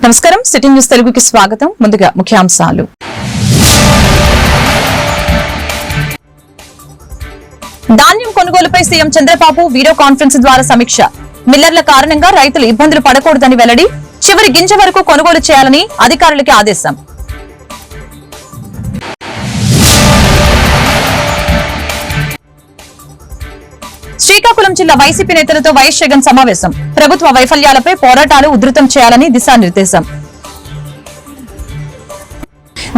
నమస్కారం, city news తెలుగుకి స్వాగతం. ముందుగా ముఖ్యాంశాలు. ధాన్యం కొనుగోలుపై సీఎం చంద్రబాబు వీడియో కాన్ఫరెన్స్ ద్వారా సమీక్ష. మిల్లర్ల కారణంగా రైతులు ఇబ్బందులు పడకూడదని వెల్లడి. చివరి గింజ వరకు కొనుగోలు చేయాలని అధికారులకి ఆదేశం. శ్రీకాకుళం జిల్లా వైసీపీ నేతలతో వైఎస్ జగన్ సమావేశం. ప్రభుత్వ వైఫల్యాలపై పోరాటాలు ఉధృతం చేయాలని దిశానిర్దేశం.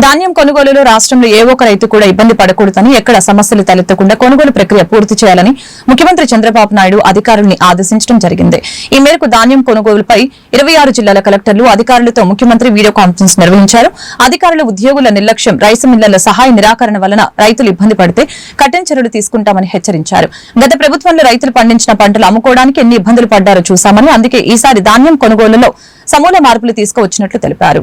ధాన్యం కొనుగోలులో రాష్ట్రంలో ఏ ఒక్క రైతు కూడా ఇబ్బంది పడకూడదని, ఎక్కడ సమస్యలు తలెత్తకుండా కొనుగోలు ప్రక్రియ పూర్తి చేయాలని ముఖ్యమంత్రి చంద్రబాబు నాయుడు అధికారుల్ని ఆదేశించడం జరిగింది. ఈ మేరకు ధాన్యం కొనుగోలుపై 26 జిల్లాల కలెక్టర్లు అధికారులతో ముఖ్యమంత్రి వీడియో కాన్ఫరెన్స్ నిర్వహించారు. అధికారులు ఉద్యోగుల నిర్లక్ష్యం, రైసు మిల్లర్ల సహాయ నిరాకరణ వలన రైతులు ఇబ్బంది పడితే కఠిన చర్యలు తీసుకుంటామని హెచ్చరించారు. గత ప్రభుత్వంలో రైతులు పండించిన పంటలు అమ్ముకోవడానికి ఎన్ని ఇబ్బందులు పడ్డారో చూశామని, అందుకే ఈసారి ధాన్యం కొనుగోలులో సమూల మార్పులు తీసుకువచ్చినట్లు తెలిపారు.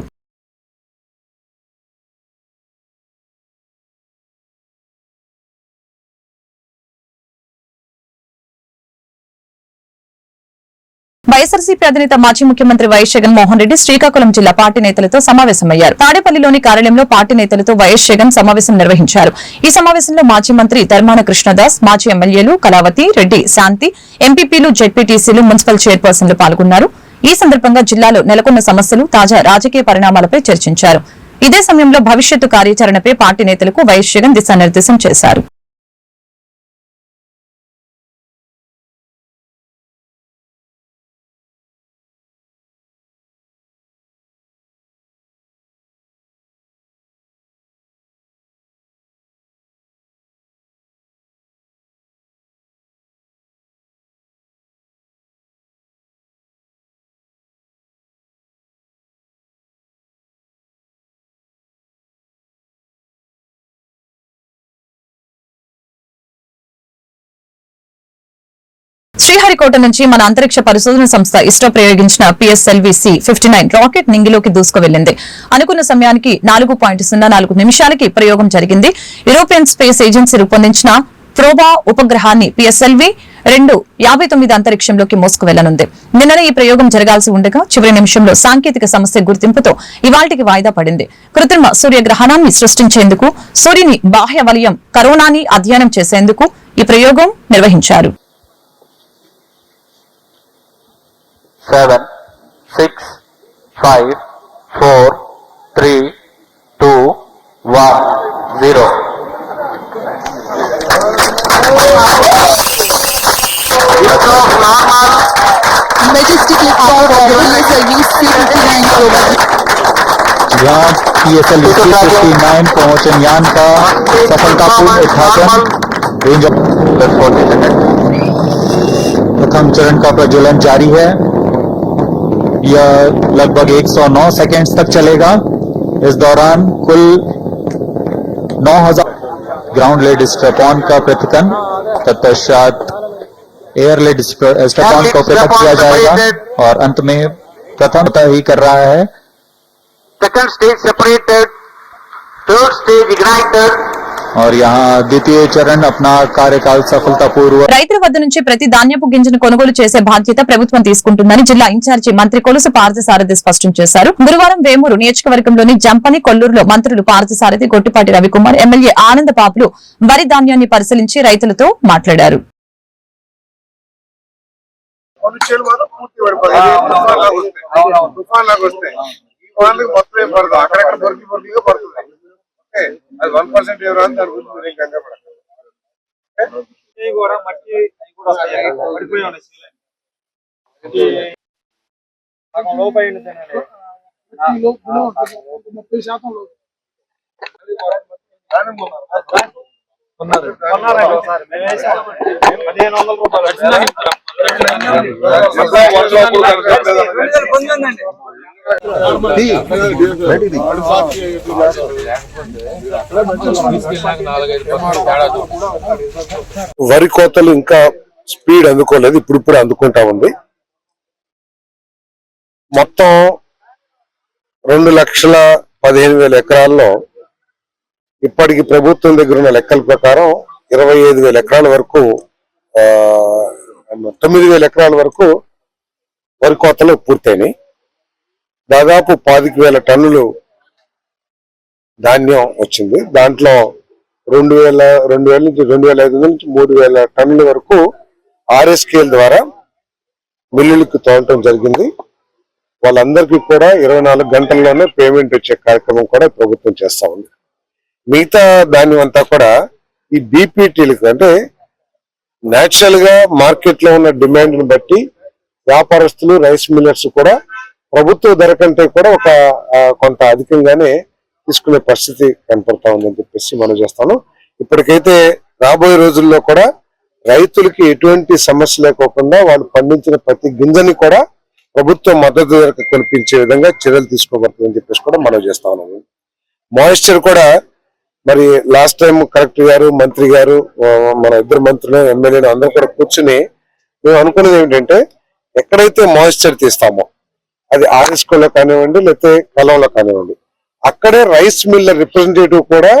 వైఎస్ఆర్సీపీ అధినేత మాజీ ముఖ్యమంత్రి వైఎస్ జగన్మోహన్ రెడ్డి శ్రీకాకుళం జిల్లా పార్టీ నేతలతో సమావేశమయ్యారు. తాడేపల్లిలోని కార్యాలయంలో పార్టీ నేతలతో వైఎస్ జగన్ సమావేశం నిర్వహించారు. ఈ సమావేశంలో మాజీ మంత్రి ధర్మాన కృష్ణదాస్, మాజీ ఎమ్మెల్యేలు కళావతి, రెడ్డి, శాంతి, ఎంపీపీలు, జెడ్పీటీసీలు, మున్సిపల్ చైర్పర్సన్లు పాల్గొన్నారు. ఈ సందర్భంగా జిల్లాలో నెలకొన్న సమస్యలు, తాజా రాజకీయ పరిణామాలపై చర్చించారు. ఇదే సమయంలో భవిష్యత్తు కార్యాచరణపై పార్టీ నేతలకు వైఎస్ జగన్ దిశానిర్దేశం చేశారు. శ్రీహరికోట నుంచి మన అంతరిక్ష పరిశోధన సంస్థ ఇస్రో ప్రయోగించిన PSLV-C-59 రాకెట్ నింగిలోకి దూసుకువెళ్లింది. అనుకున్న సమయానికి 4.04 నిమిషాలకి ప్రయోగం జరిగింది. యూరోపియన్ స్పేస్ ఏజెన్సీ రూపొందించిన ప్రోబా ఉపగ్రహాన్ని PSLV-2 59 అంతరిక్షంలోకి మోసుకువెళ్లనుంది. నిన్ననే ఈ ప్రయోగం జరగాల్సి ఉండగా చివరి నిమిషంలో సాంకేతిక సమస్య గుర్తింపుతో ఇవాళ్టికి వాయిదా పడింది. కృత్రిమ సూర్యగ్రహణాన్ని సృష్టించేందుకు, సూర్యుని బాహ్య వలయం కరోనాని అధ్యయనం చేసేందుకు ఈ ప్రయోగం నిర్వహించారు. 7, 6, 5, 4, 3, 2, 1, 0. Majestically proud of the PSLV-C-59 program. यहाँ PSLV-C-59 प्रमोशन यान का सफलतापूर्ण उद्घाटन रेंज ऑफ प्रथम चरण का प्रज्वलन जारी है. यह लगभग 109 सेकेंड्स तक चलेगा. इस दौरान कुल 9000 ग्राउंड लेड स्ट्रैप-ऑन का पृथकन, तत्पश्चात एयर लेड स्ट्रैप-ऑन को पृथक किया जाएगा और अंत में प्रथम ही कर रहा है. Second stage separated, third stage ignited. और यहाँ द्वितीय चरण अपना कार्यकाल सफलतापूर्वक. రైతుల వద్ద నుంచి ప్రతి ధాన్యపు గింజను కొనుగోలు చేసే బాధ్యత ప్రభుత్వం తీసుకుంటుందని జిల్లా ఇన్ఛార్జి మంత్రి కొలుసు పార్థసారథి స్పష్టం చేశారు. గురువారం వేమూరు నియోజకవర్గంలోని జంపని, కొల్లూరులో మంత్రులు పార్థసారథి, గొట్టిపాటి రవికుమార్, ఎమ్మెల్యే ఆనందబాబులు వరి ధాన్యాన్ని పరిశీలించి రైతులతో మాట్లాడారు. అది 1% ఎవరు అని దాని గురించి మీరు కంగా పడకండి. కూడా మట్టి పడిపోయి ఉన్నాయి. లోపు అయి ఉంటుందండి. 30% ఉన్నారు. ఒకసారి మేము వేసాం 1500 రూపాయలు. వరి కోతలు ఇంకా స్పీడ్ అందుకోలేదు, ఇప్పుడు అందుకుంటా ఉంది. మొత్తం 2,15,000 ఎకరాల్లో ఇప్పటికి ప్రభుత్వం దగ్గర ఉన్న లెక్కల ప్రకారం 25,000 ఎకరాల వరకు 9,000 ఎకరాల వరకు వరి కోతలు పూర్తయినాయి. దాదాపు 25,000 టన్నులు ధాన్యం వచ్చింది. దాంట్లో 2,000 నుంచి 2,500 నుంచి 3,000 టన్నుల వరకు RSKL ద్వారా మిల్లులకు తోలటం జరిగింది. వాళ్ళందరికీ కూడా 24 గంటల్లోనే పేమెంట్ వచ్చే కార్యక్రమం కూడా ప్రభుత్వం చేస్తా ఉంది. మిగతా ధాన్యం అంతా కూడా ఈ బీపీటీలకు అంటే నేచురల్ గా మార్కెట్ లో ఉన్న డిమాండ్ ని బట్టి వ్యాపారస్తులు రైస్ మిల్లర్స్ కూడా ప్రభుత్వ ధర కంటే కూడా కొంత అధికంగానే తీసుకునే పరిస్థితి కనపడతా ఉందని చెప్పేసి మనం చేస్తాను. ఇప్పటికైతే రాబోయే రోజుల్లో కూడా రైతులకి ఎటువంటి సమస్య లేకోకుండా వాళ్ళు పండించిన ప్రతి గింజని కూడా ప్రభుత్వం మద్దతు ధరకు కొనిపించే విధంగా చర్యలు తీసుకోబడుతుందని చెప్పేసి కూడా మనం చేస్తా ఉన్నాము. మాయిశ్చర్ కూడా మరి లాస్ట్ టైం కలెక్టర్ గారు, మంత్రి గారు, మన ఇద్దరు మంత్రులు, ఎమ్మెల్యేలు అందరూ కూడా కూర్చుని మేము అనుకున్నది ఏమిటంటే ఎక్కడైతే మాయిశ్చర్ తీస్తామో అది RSKలో కానివ్వండి లేకపోతే కలంలో కానివ్వండి అక్కడే రైస్ మిల్లర్ రిప్రజెంటేటివ్ కూడా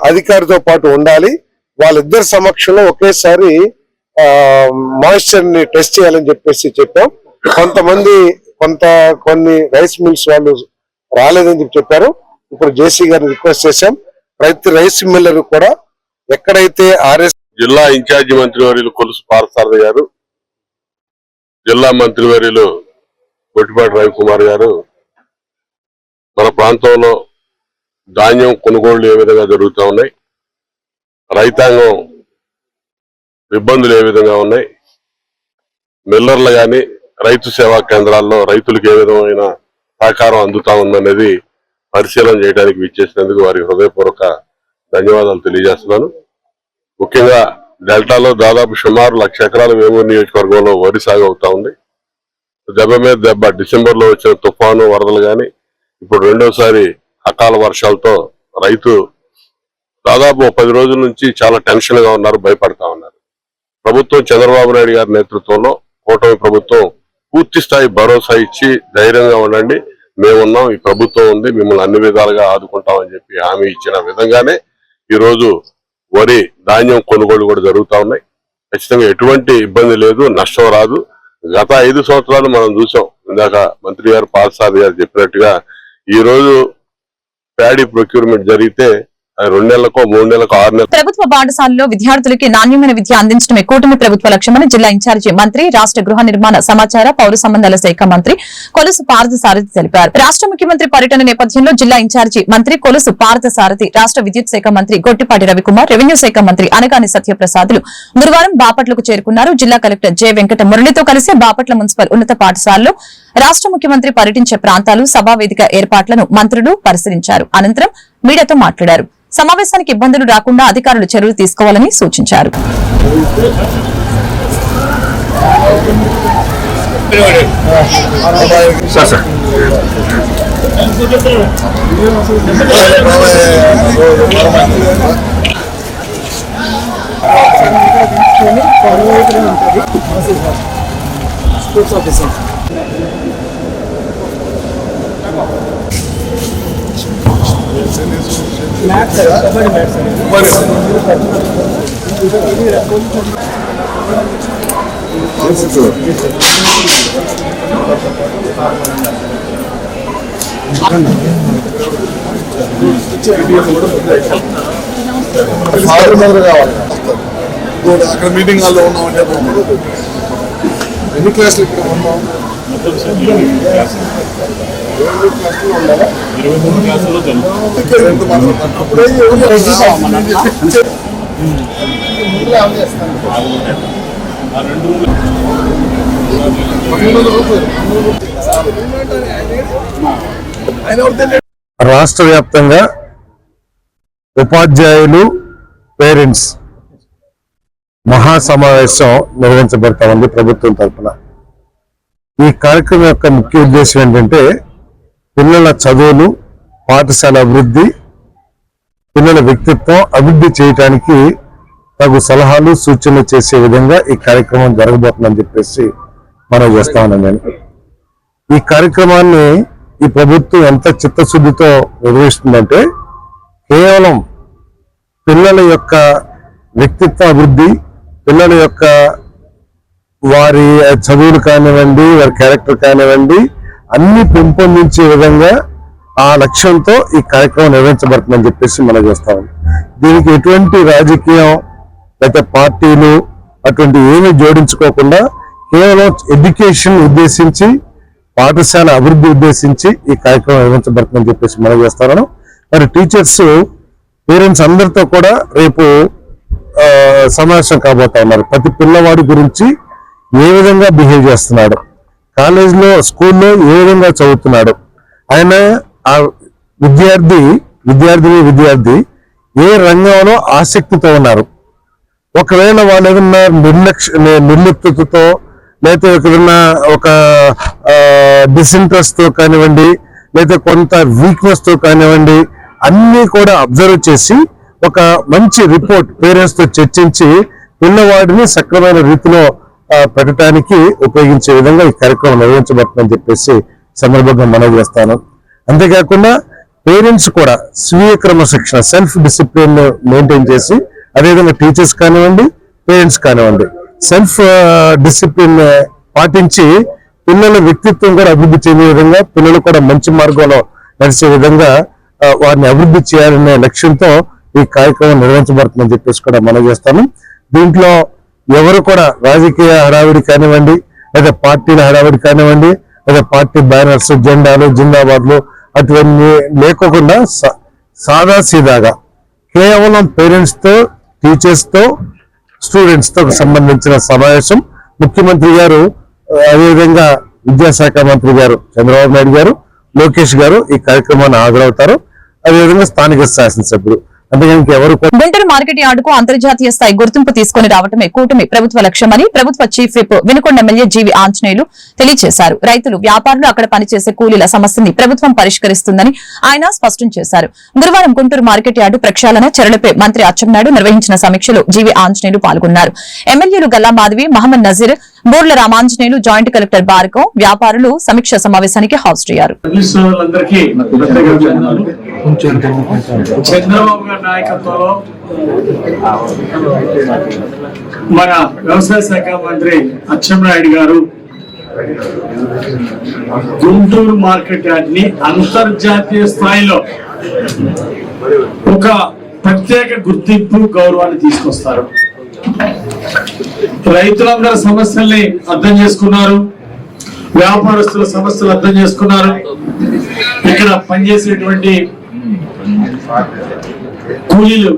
అధికారితో పాటు ఉండాలి. వాళ్ళిద్దరి సమక్షంలో ఒకేసారి మాయిశ్చర్ ని టెస్ట్ చేయాలని చెప్పేసి చెప్పాం. కొన్ని రైస్ మిల్స్ వాళ్ళు రాలేదని చెప్పారు. ఇప్పుడు జేసీ గారిని రిక్వెస్ట్ చేశాం. ప్రతి రైస్ మిల్లర్ కూడా ఎక్కడైతే జిల్లా ఇన్ఛార్జి మంత్రివర్యులు కొలుసు పార్థసారథి గారు, జిల్లా మంత్రివర్యులు గొట్టిపాటి రవికుమార్ గారు మన ప్రాంతంలో ధాన్యం కొనుగోళ్లు ఏ విధంగా జరుగుతూ ఉన్నాయి, రైతాంగం ఇబ్బందులు ఏ విధంగా ఉన్నాయి, మిల్లర్లు గాని రైతు సేవా కేంద్రాల్లో రైతులకు ఏ విధమైన సహకారం అందుతా ఉందనేది పరిశీలన చేయడానికి విచ్చేసినందుకు వారికి హృదయపూర్వక ధన్యవాదాలు తెలియజేస్తున్నాను. ముఖ్యంగా డెల్టాలో దాదాపు సుమారు 1,00,000 ఎకరాల వేమూరు నియోజకవర్గంలో వరి సాగు అవుతా ఉంది. దెబ్బ మీద దెబ్బ డిసెంబర్ లో వచ్చిన తుఫాను, వరదలు గాని ఇప్పుడు రెండోసారి అకాల వర్షాలతో రైతు దాదాపు 10 రోజుల నుంచి చాలా టెన్షన్ గా ఉన్నారు, భయపడతా ఉన్నారు. ప్రభుత్వం చంద్రబాబు నాయుడు గారి నేతృత్వంలో కూటమి ప్రభుత్వం పూర్తి స్థాయి భరోసా ఇచ్చి ధైర్యంగా ఉండండి, మేమున్నాం, ఈ ప్రభుత్వం ఉంది, మిమ్మల్ని అన్ని విధాలుగా ఆదుకుంటామని చెప్పి హామీ ఇచ్చిన విధంగానే ఈ రోజు వరి ధాన్యం కొనుగోలు కూడా జరుగుతా ఉన్నాయి. ఖచ్చితంగా ఎటువంటి ఇబ్బంది లేదు, నష్టం రాదు. గత 5 సంవత్సరాలు మనం చూసాం. ఇందాక మంత్రి గారు పార్థసారథి గారు చెప్పినట్టుగా ఈ రోజు ప్యాడీ ప్రొక్యూర్మెంట్ జరిగితే 2 నెలలకో 3 నెలలకో 6 నెలలకు ప్రభుత్వ పాఠశాలలో విద్యార్థులకి నాణ్యమైన విద్య అందించడమే కూటమి ప్రభుత్వ లక్ష్యమని జిల్లా ఇన్ఛార్జి మంత్రి, రాష్ట్ర గృహ నిర్మాణ, సమాచార, పౌర సంబంధాల శాఖ మంత్రి కొలుసు పార్థసారథి తెలిపారు. రాష్ట్ర ముఖ్యమంత్రి పర్యటన నేపథ్యంలో జిల్లా ఇన్ఛార్జి మంత్రి కొలుసు పార్థసారథి, రాష్ట్ర విద్యుత్ శాఖ మంత్రి గొట్టిపాటి రవికుమార్, రెవెన్యూ శాఖ మంత్రి అనగాని సత్యప్రసాద్లు గురువారం బాపట్లకు చేరుకున్నారు. జిల్లా కలెక్టర్ జె వెంకట మురళితో కలిసి బాపట్ల మున్సిపల్ ఉన్నత పాఠశాలలో రాష్ట్ర ముఖ్యమంత్రి పర్యటించే ప్రాంతాలు, సభావేదిక ఏర్పాట్లను మంత్రులు పరిశీలించారు. అనంతరం మీడియాతో మాట్లాడారు. సమావేశానికి ఇబ్బందులు రాకుండా అధికారులు చర్యలు తీసుకోవాలని సూచించారు. అక్కడ మీటింగ్ హాల్లో ఉన్నామంటే ఎన్ని క్లాసులు ఇక్కడ ఉన్నాం? 23 క్లాసుల్లో రాష్ట్ర వ్యాప్తంగా ఉపాధ్యాయులు, పేరెంట్స్ మహాసమావేశం నిర్వహించబడతా ఉంది ప్రభుత్వం తరఫున. ఈ కార్యక్రమం యొక్క ముఖ్య ఉద్దేశం ఏంటంటే పిల్లల చదువులు, పాఠశాల అభివృద్ధి, పిల్లల వ్యక్తిత్వం అభివృద్ధి చేయడానికి తగు సలహాలు, సూచనలు చేసే విధంగా ఈ కార్యక్రమం జరగబోతుందని చెప్పేసి మనం చేస్తా ఉన్నాం. నేను ఈ కార్యక్రమాన్ని ఈ ప్రభుత్వం ఎంత చిత్తశుద్ధితో నిర్వహిస్తుందంటే కేవలం పిల్లల యొక్క వ్యక్తిత్వ అభివృద్ధి, పిల్లల యొక్క వారి చదువులు కానివ్వండి, వారి క్యారెక్టర్ కానివ్వండి, అన్ని పెంపొందించే విధంగా ఆ లక్ష్యంతో ఈ కార్యక్రమం నిర్వహించబడుతుందని చెప్పేసి మనం చేస్తాం. దీనికి ఎటువంటి రాజకీయం లేకపోతే పార్టీలు అటువంటి ఏమీ జోడించుకోకుండా కేవలం ఎడ్యుకేషన్ ఉద్దేశించి, పాఠశాల అభివృద్ధి ఉద్దేశించి ఈ కార్యక్రమం నిర్వహించబడుతుందని చెప్పేసి మనం చేస్తాను. మరి టీచర్స్, పేరెంట్స్ అందరితో కూడా రేపు సమావేశం కాబోతా ఉన్నారు. ప్రతి పిల్లవాడి గురించి ఏ విధంగా బిహేవ్ చేస్తున్నాడు, కాలేజీలో స్కూల్లో ఏ విధంగా చదువుతున్నాడు, ఆయన ఆ విద్యార్థి ఏ రంగంలో ఆసక్తితో ఉన్నారు. ఒకవేళ వాళ్ళు ఏదన్నా నిర్లిప్తతో లేకపోతే ఏదన్నా ఒక డిస్ఇంట్రెస్ట్ తో కానివ్వండి, లేదా కొంత వీక్నెస్ తో కానివ్వండి, అన్ని కూడా అబ్జర్వ్ చేసి ఒక మంచి రిపోర్ట్ పేరెంట్స్ తో చర్చించి పిల్లవాడిని సక్రమైన రీతిలో పెట్టడానికి ఉపయోగించే విధంగా ఈ కార్యక్రమం నిర్వహించబడుతుందని చెప్పేసి సందర్భంగా మనవి చేస్తాను. అంతేకాకుండా పేరెంట్స్ కూడా స్వీయ క్రమశిక్షణ, సెల్ఫ్ డిసిప్లిన్ మెయింటైన్ చేసి, అదేవిధంగా టీచర్స్ కానివ్వండి, పేరెంట్స్ కానివ్వండి, సెల్ఫ్ డిసిప్లిన్ పాటించి పిల్లల వ్యక్తిత్వం కూడా అభివృద్ధి చెందే విధంగా, పిల్లలు కూడా మంచి మార్గంలో నడిచే విధంగా వారిని అభివృద్ధి చేయాలనే లక్ష్యంతో ఈ కార్యక్రమం నిర్వహించబడుతుందని చెప్పేసి కూడా మనం చేస్తాము. దీంట్లో ఎవరు కూడా రాజకీయ హడావిడి కానివ్వండి, లేదా పార్టీల హడావిడి కానివ్వండి, లేదా పార్టీ బ్యానర్స్, జెండాలు, జిందాబాద్లు అటువంటి లేకోకుండా సాదాసీదాగా కేవలం పేరెంట్స్ తో, టీచర్స్ తో, స్టూడెంట్స్ తో సంబంధించిన సమావేశం ముఖ్యమంత్రి గారు, అదేవిధంగా విద్యాశాఖ మంత్రి గారు చంద్రబాబు నాయుడు గారు, లోకేష్ గారు ఈ కార్యక్రమాన్ని హాజరవుతారు. అదేవిధంగా స్థానిక శాసనసభ్యులు. గుంటూరు మార్కెట్ యార్డుకు అంతర్జాతీయ స్థాయి గుర్తింపు తీసుకుని రావటమే కూటమి ప్రభుత్వ లక్ష్యమని ప్రభుత్వ చీఫ్ విప్ వినుకొండ ఎమ్మెల్యే జీవి ఆంజనేయులు తెలియజేశారు. రైతులు, వ్యాపారులు, అక్కడ పనిచేసే కూలీల సమస్యని ప్రభుత్వం పరిష్కరిస్తుందని ఆయన స్పష్టం చేశారు. గురువారం గుంటూరు మార్కెట్ యార్డు ప్రక్షాళన చర్యలపై మంత్రి అచ్చెన్నాయుడు నిర్వహించిన సమీక్షలో జీవి ఆంజనేయులు పాల్గొన్నారు. ఎమ్మెల్యేలు గల్లా మాధవి, మహమ్మద్ నజీర్, బూర్ల రామాంజనేయులు, జాయింట్ కలెక్టర్ భార్గవ్, వ్యాపారులు సమీక్ష సమావేశానికి హాజరయ్యారు. చంద్రబాబు గారి నాయకత్వంలో మన వ్యవసాయ శాఖ మంత్రి అచ్చెన్నాయుడు గారు గుంటూరు మార్కెట్ యార్డ్ని అంతర్జాతీయ స్థాయిలో ఒక ప్రత్యేక గుర్తింపు, గౌరవాన్ని తీసుకొస్తారు. రైతులందరి సమస్యల్ని అర్థం చేసుకున్నారు, వ్యాపారస్తుల సమస్యలు అర్థం చేసుకున్నారు, ఇక్కడ పనిచేసేటువంటి కూలీలు,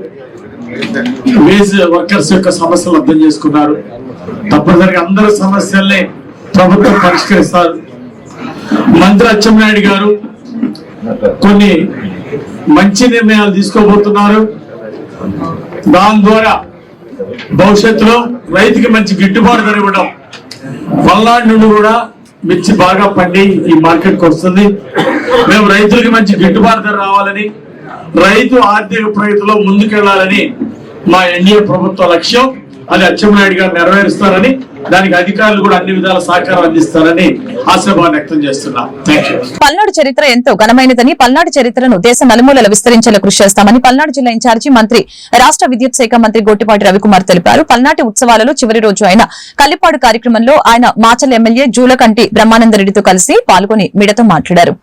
వేజ్ వర్కర్స్ యొక్క సమస్యలు అర్థం చేసుకున్నారు. తప్పనిసరిగా అందరి సమస్యల్ని ప్రభుత్వం పరిష్కరిస్తారు. మంత్రి అచ్చెన్నాయుడు గారు కొన్ని మంచి నిర్ణయాలు తీసుకోబోతున్నారు. దాని ద్వారా భవిష్యత్తులో రైతుకి మంచి గిట్టుబాటు ధర ఇవ్వడం, పల్నాడు నుండి కూడా మిర్చి బాగా పండి ఈ మార్కెట్కి వస్తుంది. మేము రైతులకి మంచి గిట్టుబాటు ధర రావాలని, రైతు ఆర్థిక ప్రగతిలో ముందుకెళ్లాలని మా ఎన్డీఏ ప్రభుత్వ లక్ష్యం. అది అచ్చెన్నాయుడు గారు నెరవేరుస్తారని, దానికి అధికారులు కూడా అన్ని విధాల సహకారం అందిస్తారని ఆశాభావం వ్యక్తం చేస్తున్నాం. పల్నాడు చరిత్ర ఎంతో ఘనమైనదని, పల్నాడు చరిత్రను దేశ నలుమూలల విస్తరించేలా కృషి చేస్తామని పల్నాడు జిల్లా ఇన్ఛార్జి మంత్రి, రాష్ట్ర విద్యుత్ శాఖ మంత్రి గొట్టిపాటి రవికుమార్ తెలిపారు. పల్నాటి ఉత్సవాలలో చివరి రోజు అయిన కల్లిపాడు కార్యక్రమంలో ఆయన మాచల్ ఎమ్మెల్యే జూలకంటి బ్రహ్మానందరెడ్డితో కలిసి పాల్గొని మీడియాతో మాట్లాడారు.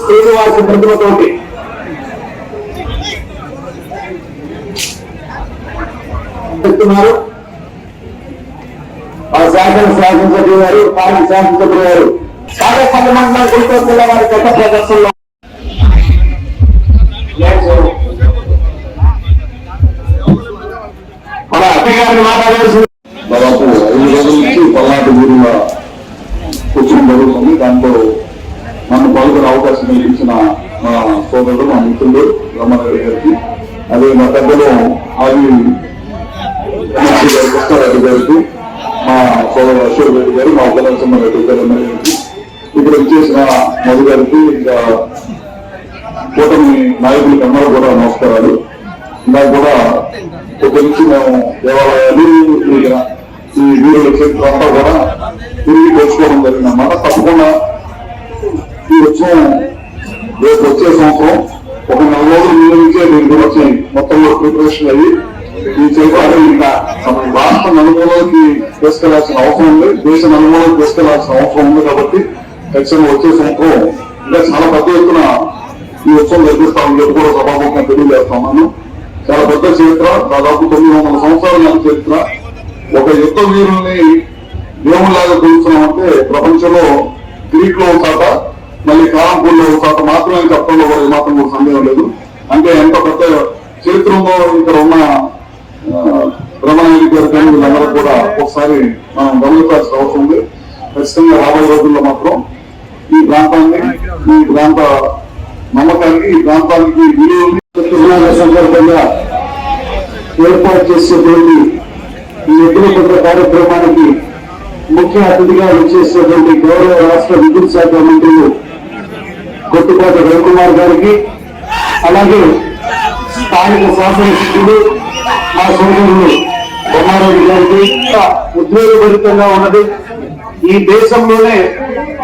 శ్రీనివాస ప్రతిమతోటి చెప్తున్నారు. ఆ శాసనసభ్యులు గారు పార్టీ శాసనసభ్యులు గారు కాకపల్లి మండలం గుంటూరు వారి గత ప్రదర్శనలో మన అధికారులు మాట్లాడాల్సి దాదాపు 5 రోజుల నుంచి పల్నాటి ఊరిలో కూర్చొని జరుగుతుంది. దాంట్లో నన్ను పాల్గొనే అవకాశం కల్పించిన మా సోదరుడు మా మిత్రుడు రామారెడ్డి గారికి, అదే మా పెద్దలు ఆది కృష్ణారెడ్డి గారికి, మా సోదరుడు అశోక్ రెడ్డి గారు, మా ఉదయనరసింహారెడ్డి గారు గారికి, ఇక్కడ ఇచ్చేసిన మధు గారికి, ఇంకా కూటమి నాయకులకి అందరూ కూడా నమస్కారాలు. ఇందాక కూడా ఇక్కడి నుంచి మేము దేవాలయాలు ఈ వీరుల క్షేత్రం అంతా కూడా తిరిగి తెచ్చుకోవడం జరిగిందన్నమాట. తప్పకుండా ఈ ఉత్సవం రేపు వచ్చే సంవత్సరం ఒక 4 రోజుల ముందు నుంచే దీని గురించి మొత్తం ప్రిపరేషన్ అయ్యి ఈ చేపట్టు ఇంకా రాష్ట్ర నలుమూలకి తీసుకెళ్లాల్సిన అవసరం ఉంది, దేశ నలుమూలకి తీసుకెళ్లాల్సిన అవసరం ఉంది. కాబట్టి ఖచ్చితంగా వచ్చే సంవత్సరం ఇంకా చాలా పెద్ద ఎత్తున ఈ ఉత్సవం నిర్వహిస్తామని చెప్పి కూడా సభాముఖంగా తెలియజేస్తున్నాను. చాలా పెద్ద చరిత్ర, దాదాపు 900 సంవత్సరాల నాటి చరిత్ర. ఒక యుద్ధ వీరుల్ని దేవుళ్లాగా పిలుస్తున్నామంటే ప్రపంచంలో గ్రీక్ లో ఒక చాట, మళ్ళీ కాలంపూర్లో ఒక చాట మాత్రమే చెప్పడంలో కూడా మాత్రం కూడా సందేహం లేదు. అంటే ఎంత పెద్ద చరిత్ర ఉందో ఇక్కడ ఉన్న బ్రహ్మనాయుడు గారు కానీ వీళ్ళందరూ కూడా ఒకసారి మనం గమనించాల్సిన అవసరం ఉంది. ఖచ్చితంగా రాబోయే రోజుల్లో మాత్రం ఈ ప్రాంతాన్ని, ఈ ప్రాంత నమ్మకానికి, ఈ ప్రాంతానికి విలువలు సందర్భంగా ఏర్పాటు చేసేటువంటి ఈ ఎద్దుల కొత్త కార్యక్రమానికి ముఖ్య అతిథిగా వచ్చేసేటువంటి గౌరవ రాష్ట్ర విద్యుత్ శాఖ మంత్రులు కొట్టుకోట రవికుమార్ గారికి, అలాగే స్థానిక శాసనసభ్యులు మా సోదరులు బొమ్మారెడ్డి గారికి ఉద్వేగభరితంగా ఉన్నది. ఈ దేశంలోనే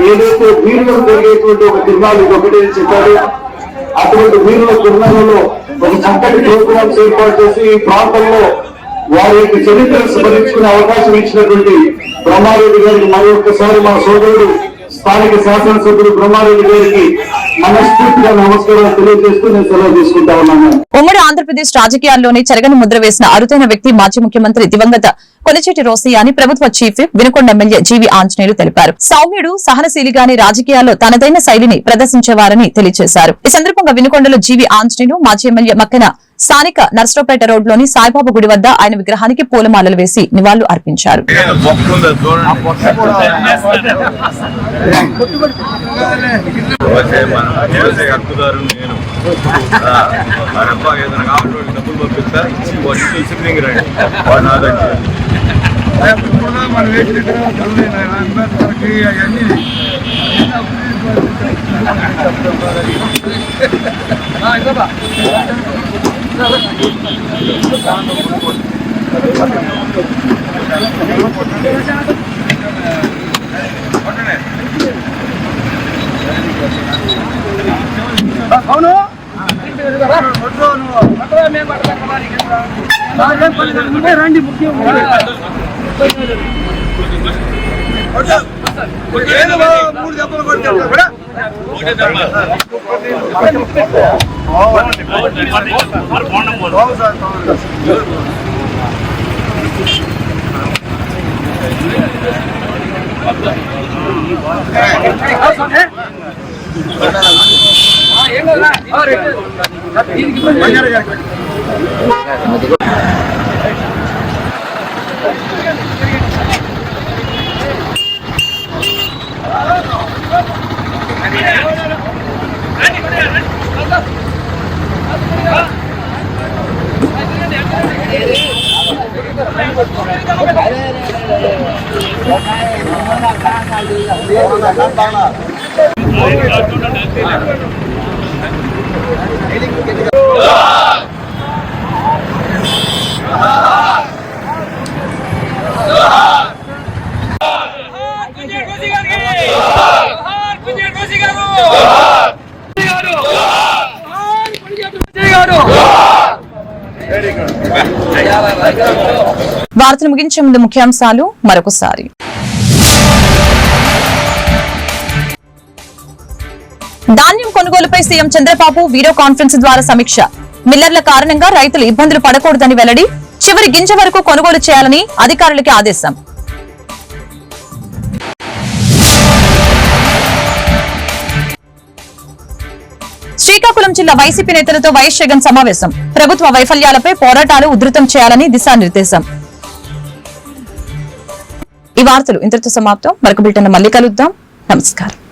ఏదైతే వీరులకు జరిగేటువంటి ఒక తిరునాళ్ళు ఒకటి చెప్పారు. అటువంటి వీరుల తిరునాళ్ళలో ఒక చక్కటి ప్రోగ్రామ్స్ ఏర్పాటు చేసి ఈ ప్రాంతంలో వారి యొక్క చరిత్రను స్మరించుకునే అవకాశం ఇచ్చినటువంటి బ్రహ్మారెడ్డి గారికి మరొకసారి మా సోదరుడు స్థానిక శాసనసభ్యుడు బ్రహ్మారెడ్డి గారికి మనస్ఫూర్తిగా నమస్కారాలు తెలియజేస్తూ నేను సెలవు తీసుకుంటా ఉన్నాను. ఉమ్మడి ఆంధ్రప్రదేశ్ రాజకీయాల్లోనే చెరగని ముద్ర వేసిన అరుదైన వ్యక్తి మాజీ ముఖ్యమంత్రి దివంగత కొనిచేటి రోసయ్య అని ప్రభుత్వ చీఫ్ విప్ వినుకొండ ఎమ్మెల్యే జీవి ఆంజనేయులు తెలిపారు. సౌమ్యుడు, సహనశీలిగాని రాజకీయాల్లో తనదైన శైలిని ప్రదర్శించేవారని తెలియజేశారు. ఈ సందర్భంగా వినుకొండలో జీవి ఆంజనేయులు, మాజీ ఎమ్మెల్యే మక్కెన స్థానిక నర్సరావుపేట రోడ్లోని సాయిబాబా గుడి వద్ద ఆయన విగ్రహానికి పూలమాలలు వేసి నివాళులు అర్పించారు. రండి ముఖ్యం మూడు దెబ్బలు కొట్టారు కూడా వార్తలు ముగించే ముందు ముఖ్యాంశాలు మరొకసారి. ధాన్యం కొనుగోలుపై సీఎం చంద్రబాబు వీడియో కాన్ఫరెన్స్ ద్వారా సమీక్ష. మిల్లర్ల కారణంగా రైతులు ఇబ్బందులు పడకూడదని వెల్లడి. చివరి గింజ వరకు కొనుగోలు చేయాలని అధికారులకి ఆదేశం. శ్రీకాకుళం జిల్లా వైసీపీ నేతలతో వైఎస్ జగన్ సమావేశం. ప్రభుత్వ వైఫల్యాలపై పోరాటాలు ఉధృతం చేయాలని దిశానిర్దేశం. ఈ వార్తలు ఇంతటితో సమాప్తం. మరొక బులెటిన్ మళ్ళీ కలుద్దాం. నమస్కారం.